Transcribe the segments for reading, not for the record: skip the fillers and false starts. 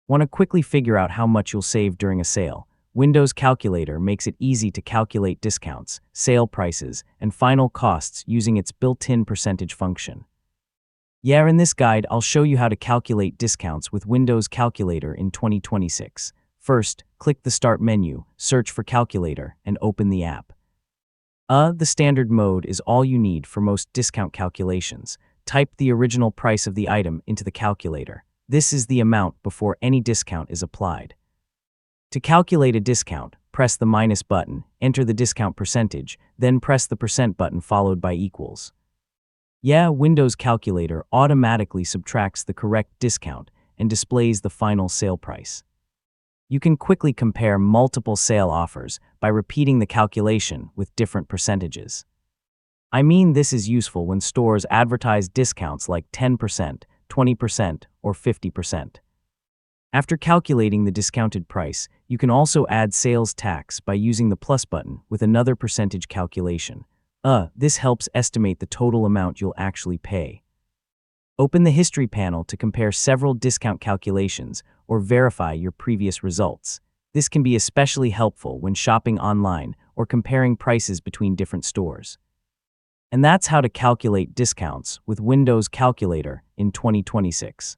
Want to quickly figure out how much you'll save during a sale? Windows Calculator makes it easy to calculate discounts, sale prices, and final costs using its built-in percentage function. In this guide, I'll show you how to calculate discounts with Windows Calculator in 2026. First, click the Start menu, search for Calculator, and open the app. The standard mode is all you need for most discount calculations. Type the original price of the item into the calculator. This is the amount before any discount is applied. To calculate a discount, press the minus button, enter the discount percentage, then press the percent button followed by equals. Windows Calculator automatically subtracts the correct discount and displays the final sale price. You can quickly compare multiple sale offers by repeating the calculation with different percentages. This is useful when stores advertise discounts like 10%, 20%, or 50%. After calculating the discounted price, you can also add sales tax by using the plus button with another percentage calculation. This helps estimate the total amount you'll actually pay. Open the History panel to compare several discount calculations or verify your previous results. This can be especially helpful when shopping online or comparing prices between different stores. And that's how to calculate discounts with Windows Calculator in 2026.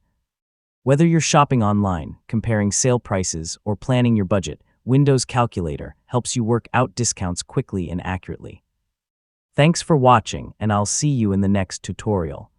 Whether you're shopping online, comparing sale prices, or planning your budget, Windows Calculator helps you work out discounts quickly and accurately. Thanks for watching, and I'll see you in the next tutorial.